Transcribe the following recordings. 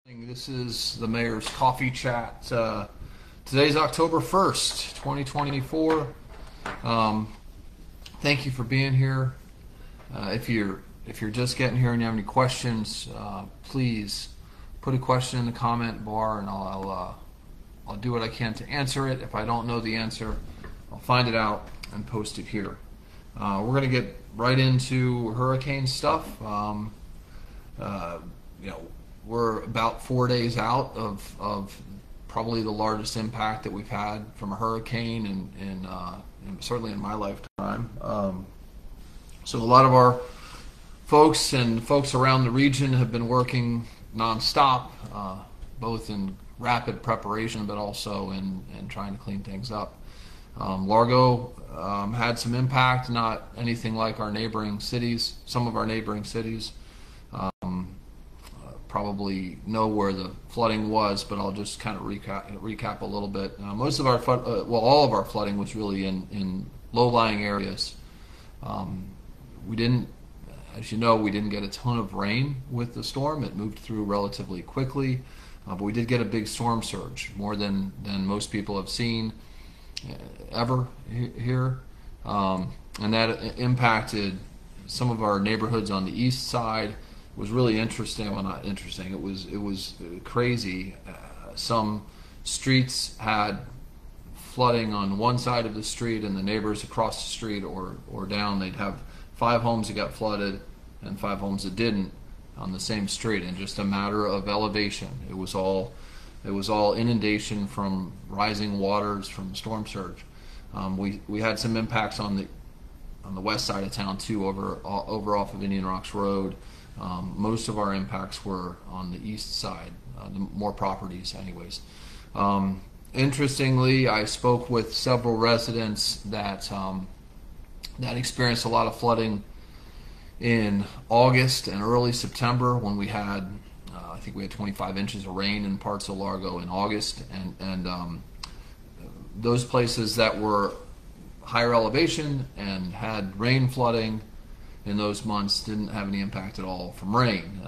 This is the Mayor's Coffee Chat. Today's October 1st, 2024. Um, Thank you for being here. If you're just getting here and you have any questions, please put a question in the comment bar, and I'll do what I can to answer it. If I don't know the answer, I'll find it out and post it here. We're going to get right into hurricane stuff. You know, we're about 4 days out of probably the largest impact that we've had from a hurricane, and certainly in my lifetime. So a lot of our folks and folks around the region have been working nonstop, both in rapid preparation, but also in trying to clean things up. Largo had some impact, not anything like our neighboring cities. Some of our neighboring cities probably know where the flooding was, but I'll just kind of recap a little bit. Most of our all of our flooding was really in low-lying areas. We didn't, as you know, we didn't get a ton of rain with the storm. It moved through relatively quickly, but we did get a big storm surge, more than most people have seen ever here, and that impacted some of our neighborhoods on the east side. Was really interesting. Well, not interesting. It was crazy. Some streets had flooding on one side of the street, and the neighbors across the street or down, they'd have 5 homes that got flooded and 5 homes that didn't on the same street, in just a matter of elevation. It was all inundation from rising waters from storm surge. We had some impacts on the west side of town too, over off of Indian Rocks Road. Most of our impacts were on the east side, the more properties anyways. Interestingly, I spoke with several residents that experienced a lot of flooding in August and early September, when we had, I think we had 25 inches of rain in parts of Largo in August, and those places that were higher elevation and had rain flooding in those months didn't have any impact at all from rain,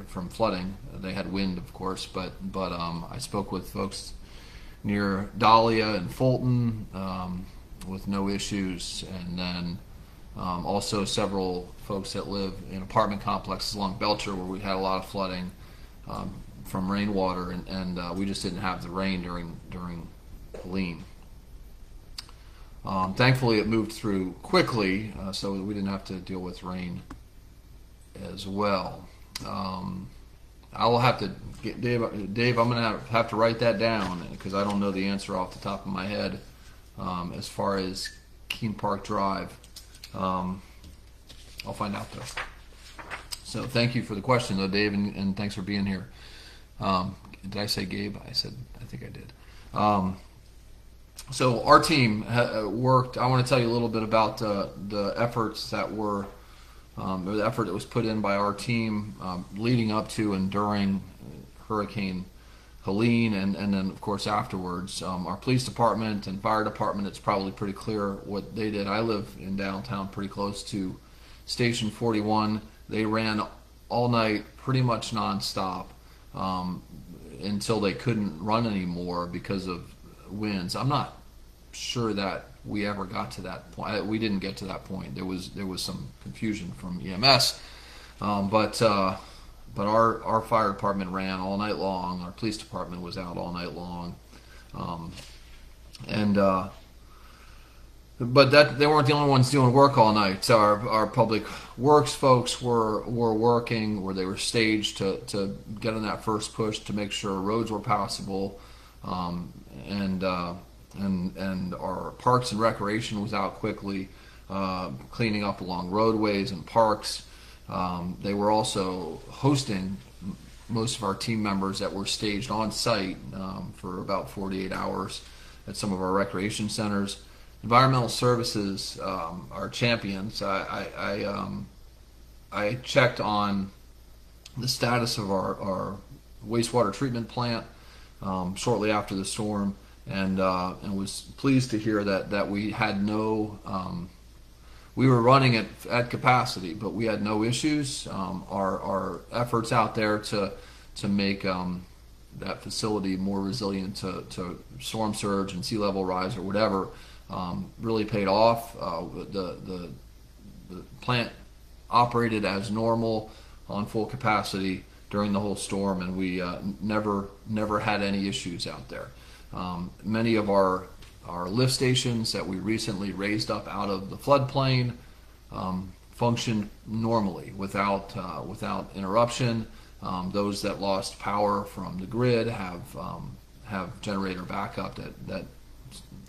from flooding. They had wind, of course, but I spoke with folks near Dahlia and Fulton with no issues, and then also several folks that live in apartment complexes along Belcher, where we had a lot of flooding from rainwater, and we just didn't have the rain during Helene. Thankfully, it moved through quickly, so we didn't have to deal with rain as well. I'll have to get Dave. I'm going to have to write that down, because I don't know the answer off the top of my head as far as Keene Park Drive. I'll find out though. So thank you for the question, though, Dave, and thanks for being here. Did I say Gabe? I think I did. So our team worked. I want to tell you a little bit about the efforts that were, or the effort that was put in by our team leading up to and during Hurricane Helene, and then of course afterwards. Our police department and fire department, it's probably pretty clear what they did. I live in downtown, pretty close to Station 41. They ran all night, pretty much nonstop, until they couldn't run anymore because of winds. I'm not sure that we ever got to that point. We didn't get to that point. There was some confusion from EMS, but our fire department ran all night long. Our police department was out all night long, but that they weren't the only ones doing work all night. Our public works folks were working, where they were staged to get on that first push to make sure roads were passable. And our Parks and Recreation was out quickly, cleaning up along roadways and parks. They were also hosting most of our team members that were staged on site for about 48 hours at some of our recreation centers. Environmental Services are champions. I checked on the status of our wastewater treatment plant shortly after the storm, and was pleased to hear that we had no we were running at capacity, but we had no issues. Our efforts out there to to make that facility more resilient to storm surge and sea level rise or whatever really paid off. The plant operated as normal on full capacity during the whole storm, and we never had any issues out there. Many of our lift stations that we recently raised up out of the floodplain function normally without interruption. Those that lost power from the grid have generator backup that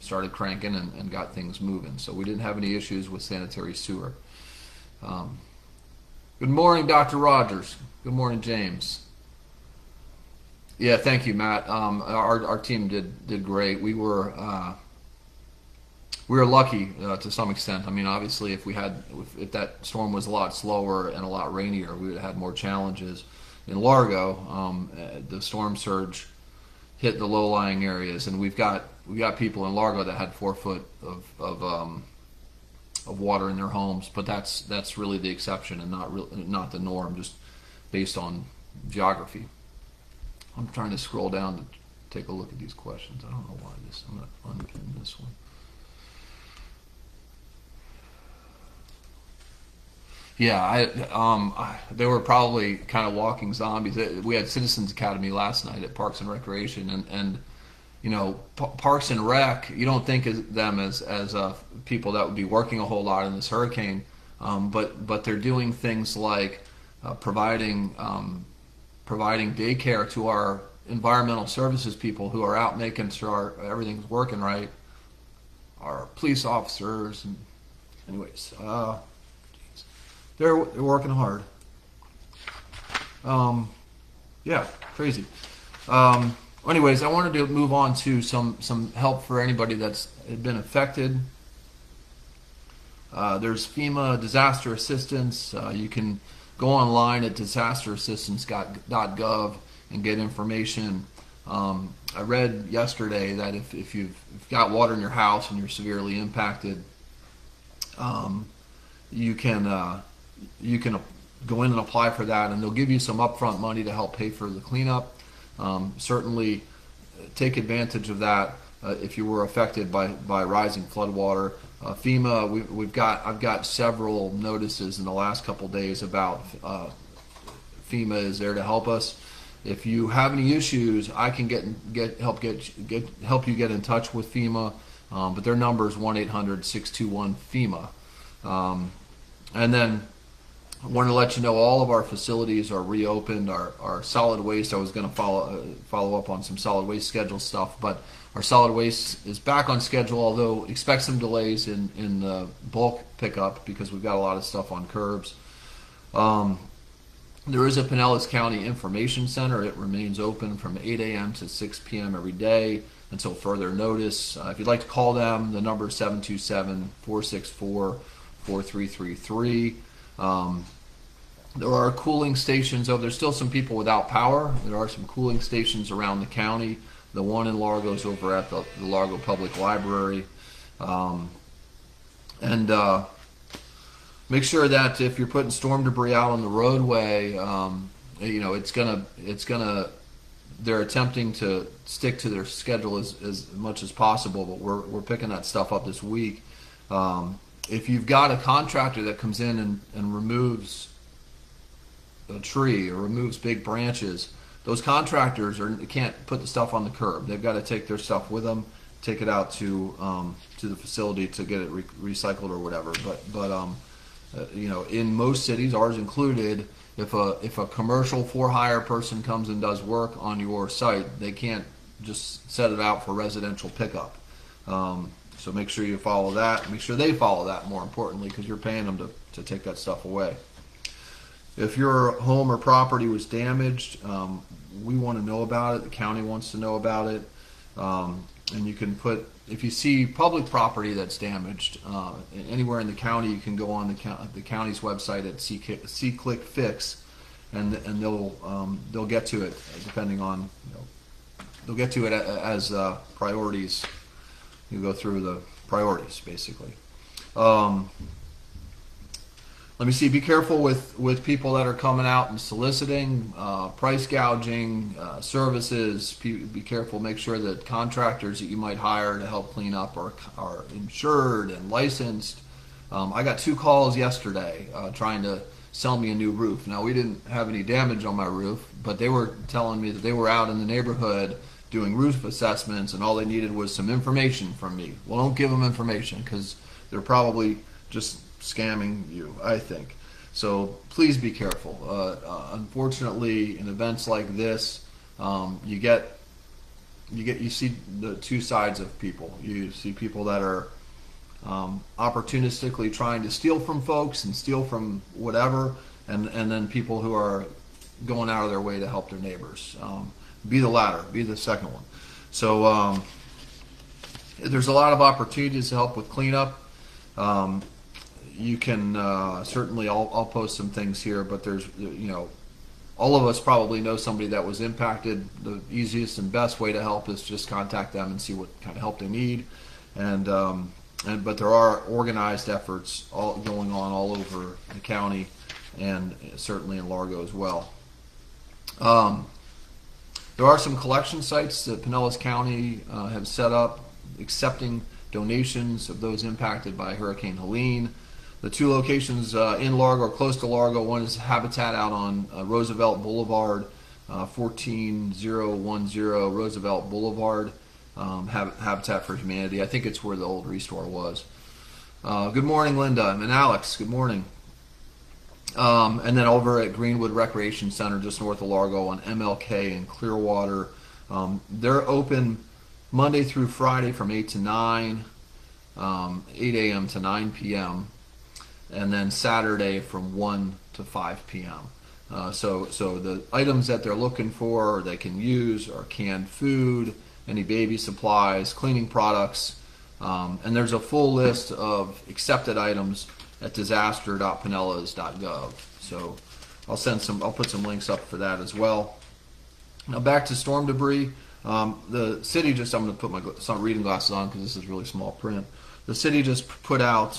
started cranking and got things moving. So we didn't have any issues with sanitary sewer. Good morning, Dr. Rogers. Good morning, James. Yeah, thank you, Matt. Our team did great. We were lucky to some extent. I mean, obviously, if that storm was a lot slower and a lot rainier, we would have had more challenges. In Largo, the storm surge hit the low-lying areas, and we got people in Largo that had 4 foot of water in their homes, but that's really the exception and not the norm, just based on geography. I'm trying to scroll down to take a look at these questions. I don't know why I'm going to unpin this one. Yeah, they were probably kind of walking zombies. We had Citizens Academy last night at Parks and Recreation, and you know, Parks and Rec, you don't think of them as people that would be working a whole lot in this hurricane, but they're doing things like providing daycare to our environmental services people who are out making sure everything's working right. Our police officers, and anyways. They're working hard. Yeah, crazy. Anyways, I wanted to move on to some help for anybody that's been affected. There's FEMA disaster assistance. You can go online at disasterassistance.gov and get information. I read yesterday that if you've got water in your house and you're severely impacted, you can go in and apply for that, and they'll give you some upfront money to help pay for the cleanup. Certainly take advantage of that if you were affected by rising floodwater. FEMA, I've got several notices in the last couple days about FEMA is there to help us. If you have any issues, I can help you get in touch with FEMA, but their number is 1-800-621-FEMA. And then I want to let you know all of our facilities are reopened. Our solid waste, I was going to follow up on some solid waste schedule stuff, but our solid waste is back on schedule, although expect some delays in the bulk pickup because we've got a lot of stuff on curbs. There is a Pinellas County Information Center. It remains open from 8 a.m. to 6 p.m. every day until further notice. If you'd like to call them, the number is 727-464-4333. There are cooling stations. There's still some people without power. There are some cooling stations around the county. The one in Largo is over at the Largo Public Library. Make sure that if you're putting storm debris out on the roadway, they're attempting to stick to their schedule as much as possible, but we're picking that stuff up this week. If you've got a contractor that comes in and removes a tree or removes big branches, those contractors can't put the stuff on the curb. They've got to take their stuff with them, take it out to the facility to get it recycled or whatever. But in most cities, ours included, if a commercial for-hire person comes and does work on your site, they can't just set it out for residential pickup. So make sure you follow that. Make sure they follow that, more importantly, because you're paying them to take that stuff away. If your home or property was damaged, we want to know about it. The county wants to know about it. And you can if you see public property that's damaged anywhere in the county, you can go on the county's website at C-Click Fix, and they'll get to it depending on, they'll get to it as priorities. You go through the priorities, basically. Let me see. Be careful with people that are coming out and soliciting, price gouging, services. Be careful. Make sure that contractors that you might hire to help clean up are insured and licensed. I got 2 calls yesterday trying to sell me a new roof. Now, we didn't have any damage on my roof, but they were telling me that they were out in the neighborhood doing roof assessments, and all they needed was some information from me. Well, don't give them information, because they're probably just scamming you, I think. So please be careful. Unfortunately, in events like this, you see the 2 sides of people. You see people that are opportunistically trying to steal from folks and steal from whatever, and then people who are going out of their way to help their neighbors. Be the latter. Be the second one. So there's a lot of opportunities to help with cleanup. You can certainly, I'll post some things here, but there's, all of us probably know somebody that was impacted. The easiest and best way to help is just contact them and see what kind of help they need. But there are organized efforts going on all over the county, and certainly in Largo as well. There are some collection sites that Pinellas County have set up, accepting donations of those impacted by Hurricane Helene. The 2 locations in Largo, or close to Largo, one is Habitat out on Roosevelt Boulevard, 14010 Roosevelt Boulevard, Habitat for Humanity. I think it's where the old Restore was. Good morning, Linda, and Alex, good morning. And then over at Greenwood Recreation Center, just north of Largo on MLK in Clearwater, they're open Monday through Friday from 8 to 9, 8 a.m. to 9 p.m., and then Saturday from 1 to 5 p.m. So the items that they're looking for or they can use are canned food, any baby supplies, cleaning products, and there's a full list of accepted items at disaster.pinellas.gov. So I'll put some links up for that as well. Now back to storm debris. The city I'm going to put some reading glasses on because this is really small print. The city just put out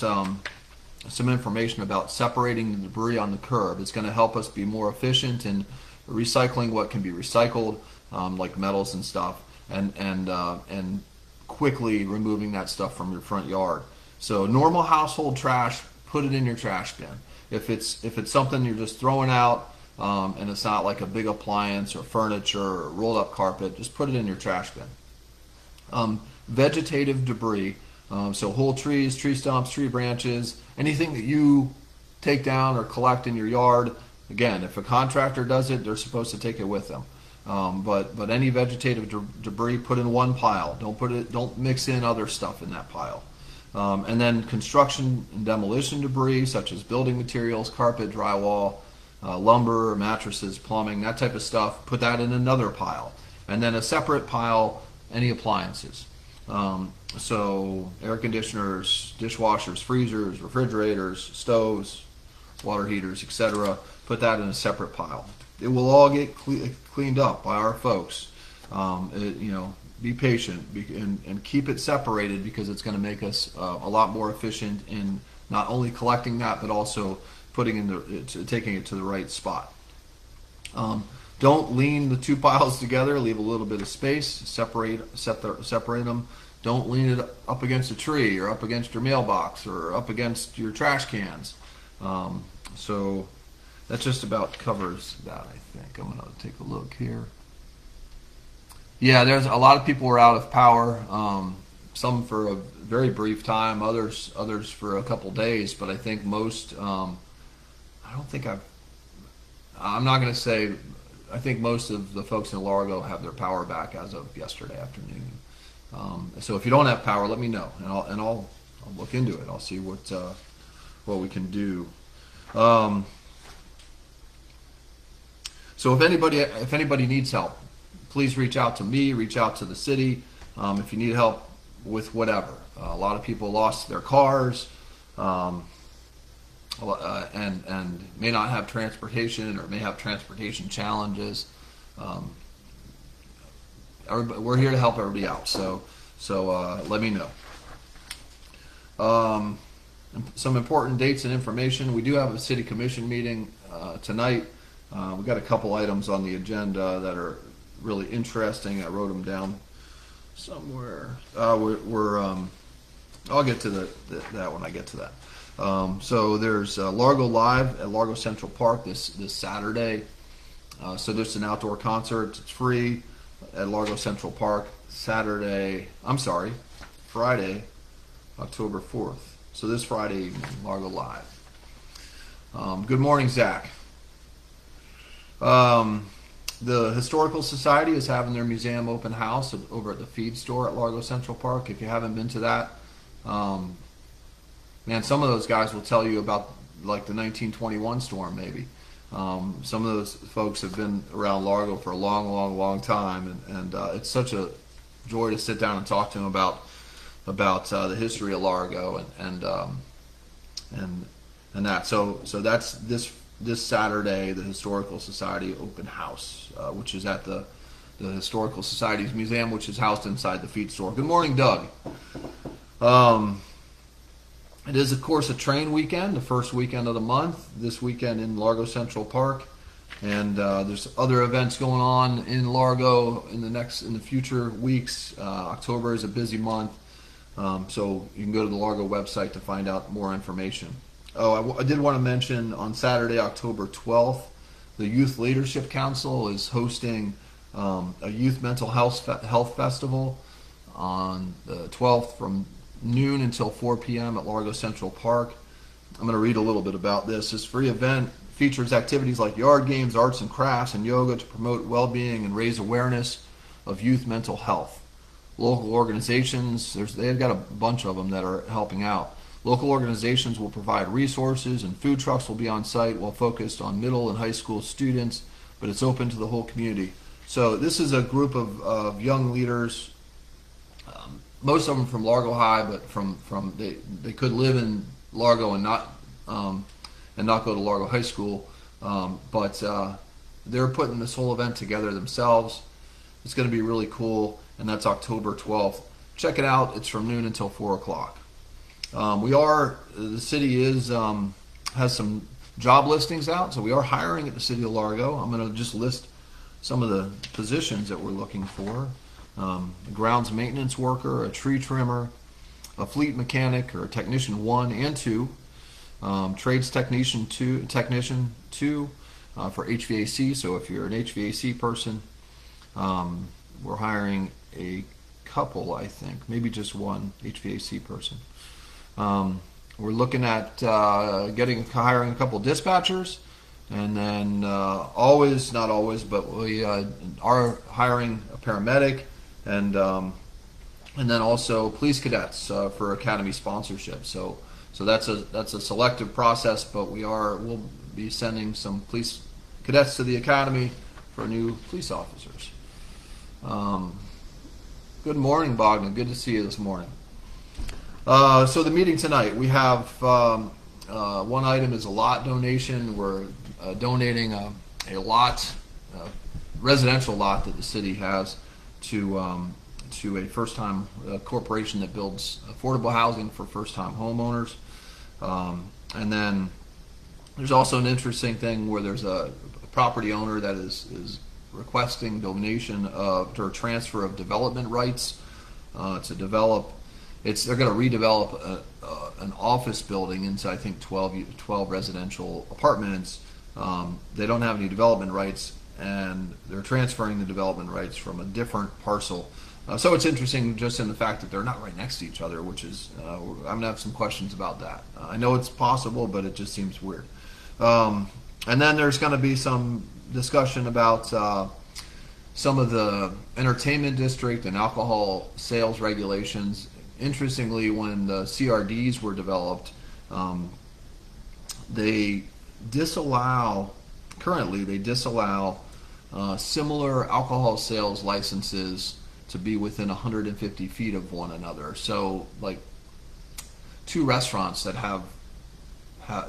some information about separating the debris on the curb. It's going to help us be more efficient in recycling what can be recycled, like metals and stuff, and quickly removing that stuff from your front yard. So normal household trash, put it in your trash bin. If it's something you're just throwing out, and it's not like a big appliance or furniture or rolled up carpet, just put it in your trash bin. Vegetative debris, so whole trees, tree stumps, tree branches, anything that you take down or collect in your yard. Again, if a contractor does it, they're supposed to take it with them. But any vegetative debris, put in one pile. Don't mix in other stuff in that pile. And then construction and demolition debris, such as building materials, carpet, drywall, lumber, mattresses, plumbing, that type of stuff, put that in another pile. And then a separate pile, any appliances. So air conditioners, dishwashers, freezers, refrigerators, stoves, water heaters, etc. Put that in a separate pile. It will all get cleaned up by our folks. Be patient and keep it separated, because it's going to make us a lot more efficient in not only collecting that, but also taking it to the right spot. Don't lean the 2 piles together. Leave a little bit of space. Separate them. Don't lean it up against a tree or up against your mailbox or up against your trash cans. So that just about covers that, I think. I'm going to take a look here. Yeah, there's a lot of people were out of power. Some for a very brief time, others for a couple days. But I think most. I'm not going to say. I think most of the folks in Largo have their power back as of yesterday afternoon. So if you don't have power, let me know, and I'll look into it. I'll see what we can do. So if anybody needs help, please reach out to me. Reach out to the city if you need help with whatever. A lot of people lost their cars and may not have transportation, or may have transportation challenges. We're here to help everybody out. So let me know. Some important dates and information. We do have a city commission meeting tonight. We've got a couple items on the agenda that are really interesting. I wrote them down somewhere. I'll get to that when I get to that. So there's Largo Live at Largo Central Park this Saturday. So there's an outdoor concert. It's free at Largo Central Park Friday, October 4th. So this Friday evening, Largo Live. Good morning, Zach. The Historical Society is having their museum open house over at the feed store at Largo Central Park. If you haven't been to that, man, some of those guys will tell you about like the 1921 storm maybe. Some of those folks have been around Largo for a long time, and it's such a joy to sit down and talk to them about the history of Largo and that. So that's this Saturday, the Historical Society open house, which is at the Historical Society's museum, which is housed inside the feed store. Good morning, Doug. It is, of course, a train weekend, the first weekend of the month, this weekend in Largo Central Park. And there's other events going on in Largo in the future weeks. October is a busy month, so you can go to the Largo website to find out more information. I did want to mention on Saturday, October 12th, the Youth Leadership Council is hosting a youth mental health festival on the 12th from noon until 4 p.m. at Largo Central Park. I'm going to read a little bit about this. This free event features activities like yard games, arts and crafts, and yoga to promote well-being and raise awareness of youth mental health. Local organizations, they've got a bunch of them that are helping out. Local organizations will provide resources, and food trucks will be on site while focused on middle and high school students, but it's open to the whole community. So this is a group of young leaders, most of them from Largo High, but they could live in Largo and not go to Largo High School, but they're putting this whole event together themselves. It's going to be really cool, and that's October 12th. Check it out. It's from noon until 4 o'clock. The city has some job listings out, so we are hiring at the City of Largo. I'm going to just list some of the positions that we're looking for. A grounds maintenance worker, a tree trimmer, a fleet mechanic or a technician 1 and 2, trades technician 2 for HVAC. So if you're an HVAC person, we're hiring a couple, I think, maybe just one HVAC person. We're looking at hiring a couple dispatchers, and then not always, but we are hiring a paramedic, and then also police cadets for academy sponsorship. So that's a selective process, but we'll be sending some police cadets to the academy for new police officers. Good morning, Bogdan. Good to see you this morning. So the meeting tonight, we have one item is a lot donation. We're donating a lot, residential lot that the city has to a first-time corporation that builds affordable housing for first-time homeowners. And then there's also an interesting thing where there's a property owner that is requesting donation or transfer of development rights to develop. They're going to redevelop an office building into, I think, 12 residential apartments. They don't have any development rights, and they're transferring the development rights from a different parcel. So it's interesting just in the fact that they're not right next to each other, which is, I'm going to have some questions about that. I know it's possible, but it just seems weird. And then there's going to be some discussion about some of the entertainment district and alcohol sales regulations. Interestingly, when the CRDs were developed, they disallow similar alcohol sales licenses to be within 150 feet of one another. So, like, two restaurants that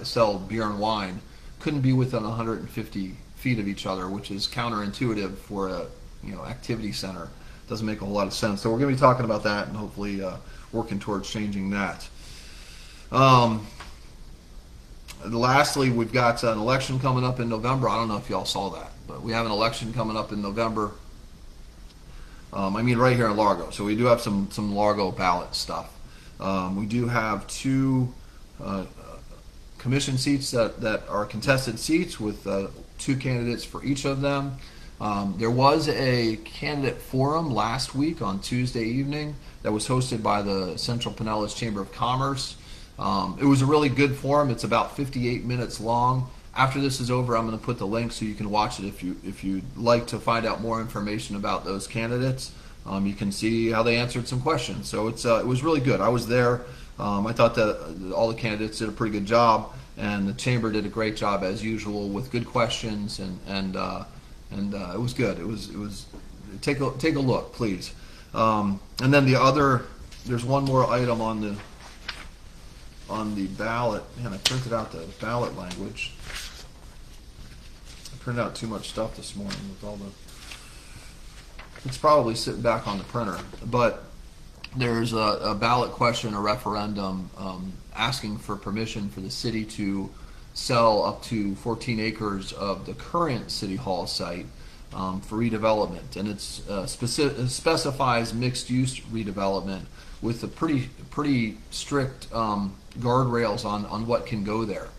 sell beer and wine couldn't be within 150 feet of each other, which is counterintuitive for a activity center. Doesn't make a whole lot of sense. So we're going to be talking about that and hopefully working towards changing that. Um, Lastly, we've got an election coming up in November. I don't know if y'all saw that, but we have an election coming up in November. I mean, right here in Largo. So we do have some Largo ballot stuff. We do have two commission seats that are contested seats with two candidates for each of them. There was a candidate forum last week on Tuesday evening that was hosted by the Central Pinellas Chamber of Commerce. It was a really good forum. It's about 58 minutes long. After this is over, I'm going to put the link so you can watch it if you'd like to find out more information about those candidates. You can see how they answered some questions. So it was really good. I was there. I thought that all the candidates did a pretty good job, and the chamber did a great job as usual with good questions, and it was good. It was take a look, please. And then there's one more item on the ballot. Man, I printed out the ballot language. I printed out too much stuff this morning with all the. It's probably sitting back on the printer, but there's a ballot question, a referendum, asking for permission for the city to sell up to 14 acres of the current City Hall site for redevelopment, and it specifies mixed-use redevelopment with a pretty strict guardrails on what can go there.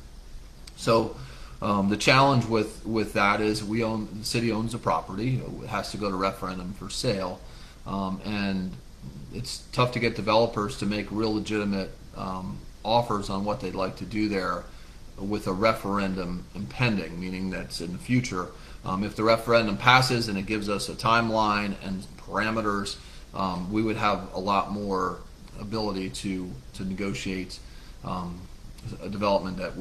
So the challenge with that is the city owns the property. It has to go to referendum for sale, and it's tough to get developers to make real legitimate offers on what they'd like to do there with a referendum impending, meaning that's in the future. If the referendum passes and it gives us a timeline and parameters, we would have a lot more ability to negotiate a development that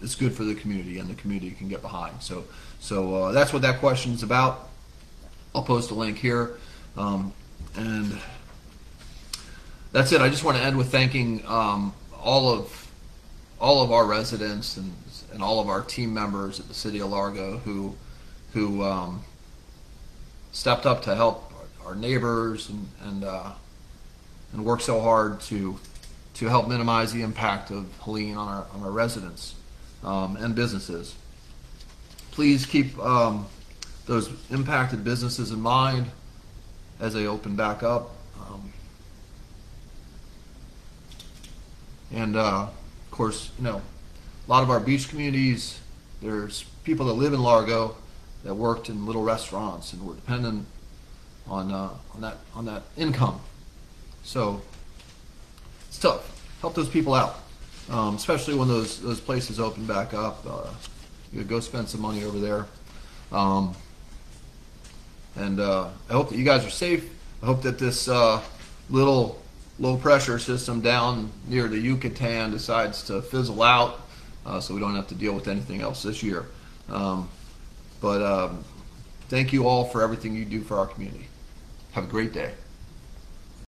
is good for the community and the community can get behind. So that's what that question is about. I'll post a link here, and that's it. I just want to end with thanking all of our residents and all of our team members at the City of Largo who stepped up to help our neighbors and worked so hard to help minimize the impact of Helene on our residents and businesses. Please keep those impacted businesses in mind as they open back up. And of course, a lot of our beach communities, there's people that live in Largo that worked in little restaurants and were dependent on that income. So it's tough. Help those people out, especially when those places open back up. You go spend some money over there. And I hope that you guys are safe. I hope that this little low pressure system down near the Yucatan decides to fizzle out, so we don't have to deal with anything else this year. But thank you all for everything you do for our community. Have a great day.